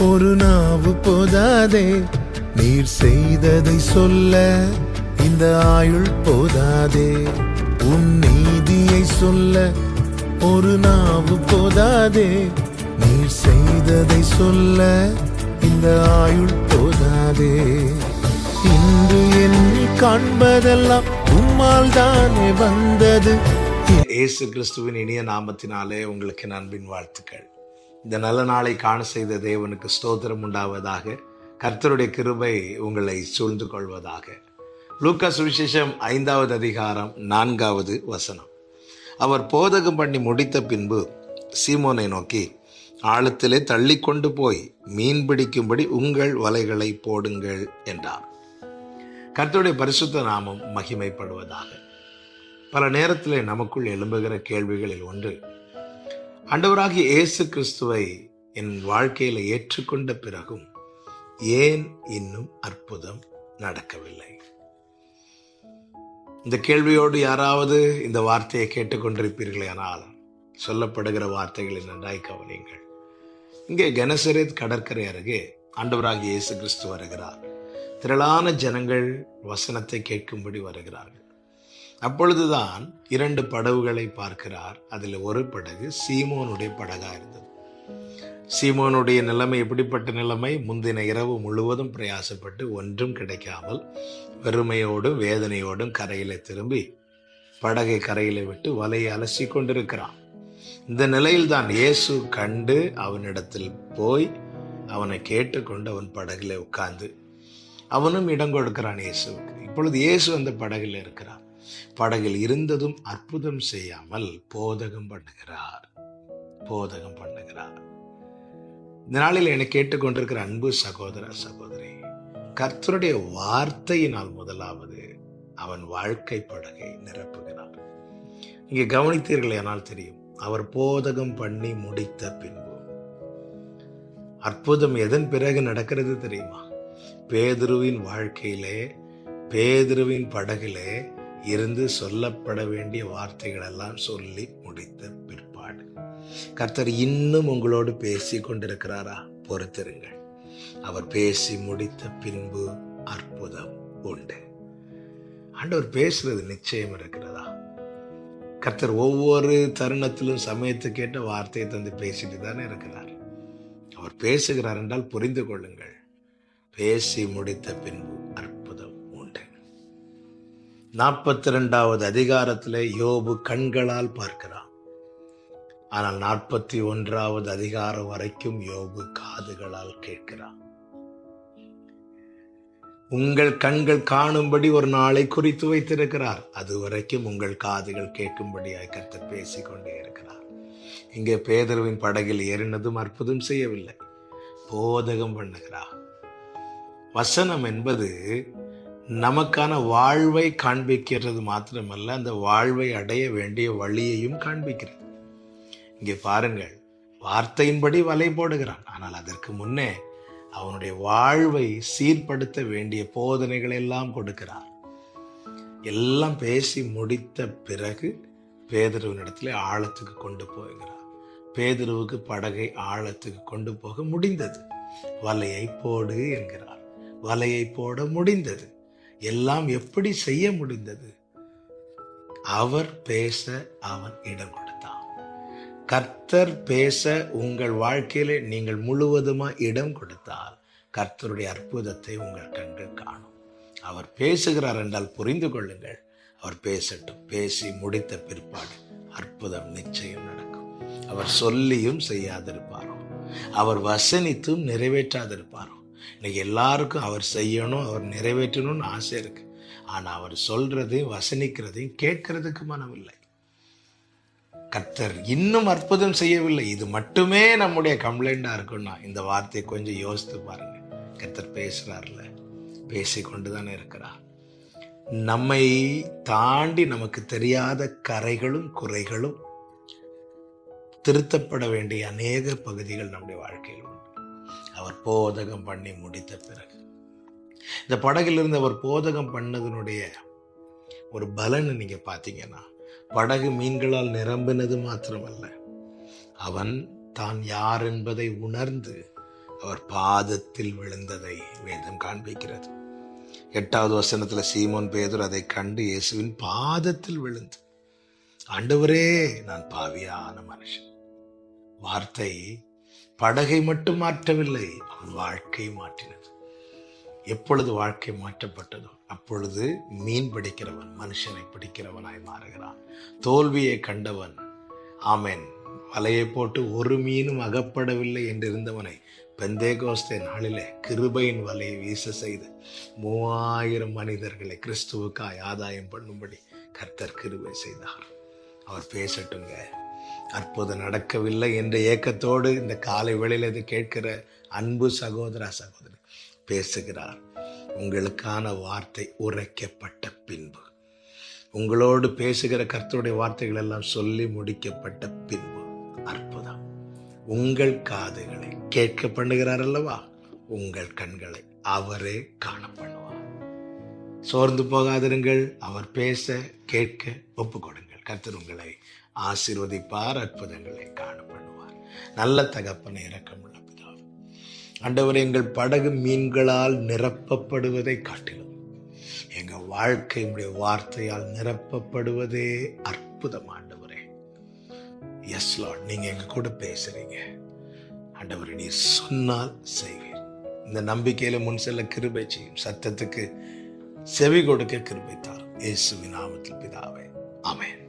ஒரு நாவு போதாதே நீர் செய்ததை சொல்ல, இந்த ஆயுள் போதாதே உன் நீதியை சொல்ல. ஒரு நாவு போதாதே நீர் செய்ததை சொல்ல, இந்த ஆயுள் போதாதே. இன்று என்னை காண்பதெல்லாம் உம்மால் தானே வந்தது. இயேசு கிறிஸ்துவின் இனிய நாமத்தினாலே உங்களுக்கு என் அன்பின் வாழ்த்துக்கள். இந்த நல்ல நாளை காண செய்த தேவனுக்கு ஸ்தோத்திரம் உண்டாவதாக. கர்த்தருடைய கிருபை உங்களை சூழ்ந்து கொள்வதாக. லூக்கா சுவிசேஷம் 5வது அதிகாரம் 4வது வசனம். அவர் போதகம் பண்ணி முடித்த பின்பு சீமோனை நோக்கி, ஆழத்திலே தள்ளி கொண்டு போய் மீன் பிடிக்கும்படி உங்கள் வலைகளை போடுங்கள் என்றார். கர்த்தருடைய பரிசுத்த நாமம் மகிமைப்படுவதாக. பல நேரத்திலே நமக்குள் எழும்புகிற கேள்விகளில் ஒன்று, ஆண்டவராகிய இயேசு கிறிஸ்துவை என் வாழ்க்கையில ஏற்றுக்கொண்ட பிறகும் ஏன் இன்னும் அற்புதம் நடக்கவில்லை? இந்த கேள்வியோடு யாராவது இந்த வார்த்தையை கேட்டுக்கொண்டிருப்பீர்களே, ஆனால் சொல்லப்படுகிற வார்த்தைகளை நன்றாய் கவனியுங்கள். இங்கே கெனசரேத் கடற்கரை அருகே ஆண்டவராகிய இயேசு கிறிஸ்து வருகிறார். திரளான ஜனங்கள் வசனத்தை கேட்கும்படி வருகிறார்கள். அப்பொழுதுதான் 2 படகுகளை பார்க்கிறார். அதில் ஒரு படகு சீமோனுடைய படகா இருந்தது. சீமோனுடைய நிலைமை எப்படிப்பட்ட நிலைமை? முந்தின இரவு முழுவதும் பிரயாசப்பட்டு ஒன்றும் கிடைக்காமல் வெறுமையோடும் வேதனையோடும் கரையில திரும்பி படகை கரையில விட்டு வலையை அலசி கொண்டிருக்கிறான். இந்த நிலையில்தான் இயேசு கண்டு அவனிடத்தில் போய் அவனை கேட்டுக்கொண்டு அவன் படகுல உட்கார்ந்து அவனும் இடம் கொடுக்கிறான் இயேசுவுக்கு. இப்பொழுது இயேசு அந்த படகுல இருக்கிறார். படகில் இருந்ததும் அற்புதம் செய்யாமல் போதகம் பண்ணுகிறார். இந்த நாளில் என்னை கேட்டுக்கொண்டிருக்கிற அன்பு சகோதர சகோதரி, கர்த்தருடைய வார்த்தையினால் முதலாவது அவன் வாழ்க்கை படகை நிரப்புகிறார். நீங்க கவனித்தீர்கள் ஆனால் தெரியும், அவர் போதகம் பண்ணி முடித்த பின்பு அற்புதம் எதன் பிறகு நடக்கிறது தெரியுமா? பேதுருவின் வாழ்க்கையிலே, பேதுருவின் படகிலே இருந்து சொல்லப்பட வேண்டிய வார்த்தைகள் எல்லாம் சொல்லி முடித்த பிற்பாடு கர்த்தர் இன்னும் உங்களோடு பேசி கொண்டிருக்கிறாரா? பொறுத்திருங்கள். அவர் பேசி முடித்த பின்பு அற்புதம் உண்டு. ஆண்டவர் பேசுறது நிச்சயம் இருக்கிறதா? கர்த்தர் ஒவ்வொரு தருணத்திலும் சமயத்துக்கு கேட்ட வார்த்தையை தந்து பேசிட்டு தானே இருக்கிறார். அவர் பேசுகிறார் என்றால் புரிந்து கொள்ளுங்கள், பேசி முடித்த பின்பு அற்புதம் உண்டு. 42வது அதிகாரத்திலே யோபு கண்களால் பார்க்கிறான். ஆனால் 41வது அதிகாரம் வரைக்கும் யோபு காதுகளால் கேட்கிறான். உங்கள் கண்கள் காணும்படி ஒரு நாளை குறித்து வைத்திருக்கிறார். அது வரைக்கும் உங்கள் காதுகள் கேட்கும்படியாய் கர்த்தர் பேசிக்கொண்டே இருக்கிறார். இங்கே பேதுருவின் படகில் ஏறினதும் அற்புதம் செய்யவில்லை, போதகம் பண்ணுகிறார். வசனம் என்பது நமக்கான வாழ்வை காண்பிக்கிறது மாத்திரமல்ல, அந்த வாழ்வை அடைய வேண்டிய வழியையும் காண்பிக்கிறது. இங்கே பாருங்கள், வார்த்தையின்படி வலை போடுகிறான். ஆனால் அதற்கு முன்னே அவனுடைய வாழ்வை சீர்படுத்த வேண்டிய போதனைகள் எல்லாம் கொடுக்கிறார். எல்லாம் பேசி முடித்த பிறகு பேதுருவினிடத்தில் ஆழத்துக்கு கொண்டு போகிறார். பேதுருவுக்கு படகை ஆழத்துக்கு கொண்டு போக முடிந்தது. வலையை போடு என்கிறார். வலையை போட முடிந்தது. எல்லாம் எப்படி செய்ய முடிந்தது? அவர் பேச அவன் இடம் கொடுத்தான். கர்த்தர் பேச உங்கள் வாழ்க்கையிலே நீங்கள் முழுவதுமா இடம் கொடுத்தால் கர்த்தருடைய அற்புதத்தை உங்கள் கண்கள் காணும். அவர் பேசுகிறார் என்றால் புரிந்து கொள்ளுங்கள், அவர் பேசட்டும். பேசி முடித்த பிற்பாடு அற்புதம் நிச்சயம் நடக்கும். அவர் சொல்லியும் செய்யாதிருப்பாரோ, அவர் வசனித்தும் நிறைவேற்றாதிருப்பாரோ. இன்னைக்கு எல்லாருக்கும் அவர் செய்யணும், அவர் நிறைவேற்றணும்னு ஆசை இருக்கு. ஆனா அவர் சொல்றதையும் வசனிக்கிறதையும் கேட்கறதுக்கு மனம் இல்லை. கர்த்தர் இன்னும் அற்புதம் செய்யவில்லை. இது மட்டுமே நம்முடைய கம்ப்ளைண்டா இருக்குன்னா இந்த வார்த்தையை கொஞ்சம் யோசித்து பாருங்க. கர்த்தர் பேசுறாருல, பேசிக்கொண்டுதானே இருக்கிறார். நம்மை தாண்டி நமக்கு தெரியாத கரைகளும் குறைகளும் திருத்தப்பட வேண்டிய அநேக பகுதிகள் நம்முடைய வாழ்க்கையில் உண்டு. அவர் போதகம் பண்ணி முடித்த பிறகு, இந்த படகிலிருந்து அவர் போதகம் பண்ணதனுடைய ஒரு பலனை நீங்க பாத்தீங்கன்னா, படகு மீன்களால் நிரம்பினது மாத்திரமல்ல, அவன் தான் யார் என்பதை உணர்ந்து அவர் பாதத்தில் விழுந்ததை வேதம் காண்பிக்கிறது. 8வது வசனத்துல சீமோன் பேதுரு அதை கண்டு இயேசுவின் பாதத்தில் விழுந்து, ஆண்டவரே, நான் பாவியான மனுஷன். வார்த்தை படகை மட்டும் மாற்றவில்லை, அவன் வாழ்க்கை மாற்றினது. எப்பொழுது வாழ்க்கை மாற்றப்பட்டதோ அப்பொழுது மீன் பிடிக்கிறவன் மனுஷனை பிடிக்கிறவனாய் மாறுகிறான். தோல்வியை கண்டவன், ஆமென், வலையை போட்டு ஒரு மீனும் அகப்படவில்லை என்று இருந்தவனை பெந்தேகோஸ்தே நாளிலே கிருபையின் வலையை வீச செய்து 3000 மனிதர்களை கிறிஸ்துவுக்காய் ஆதாயம் பண்ணும்படி கர்த்தர் கிருபை செய்தார். அவர் பேசட்டுங்க. அற்புதம் நடக்கவில்லை என்ற ஏக்கத்தோடு இந்த காலை வேளையில் இது கேட்கிற அன்பு சகோதர சகோதரி பேசுகிறார். உங்களுக்கான வார்த்தை உரைக்கப்பட்ட பின்பு, உங்களோடு பேசுகிற கர்த்தருடைய வார்த்தைகள் எல்லாம் சொல்லி முடிக்கப்பட்ட பின்பு அற்புதம் உங்கள் காதுகளை கேட்க பண்ணுகிறார் அல்லவா, உங்கள் கண்களை அவரே காண பண்ணுவார். சோர்ந்து போகாதிருங்கள். அவர் பேச கேட்க ஒப்பு கொடுங்கள். கர்த்தர் உங்களை ஆசீர்வதிப்பார், அற்புதங்களை காண பண்ணுவார். நல்ல தகப்பனை, இரக்கமுள்ள பிதாவே, ஆண்டவர், எங்கள் படகு மீன்களால் நிரப்பப்படுவதை காட்டிலும் எங்க வாழ்க்கை உடைய வார்த்தையால் நிரப்பப்படுவதே அற்புதம். ஆண்டவரே, எஸ் லார்ட், நீங்க எங்க கூட பேசுறீங்க. ஆண்டவரே, நீ சொன்னால் செய்வீர். இந்த நம்பிக்கையில முன் செல்ல கிருபை செய்யும். சத்தத்துக்கு செவி கொடுக்க கிருபை தாரும். இயேசுவின் நாமத்தில் பிதாவே, ஆமென்.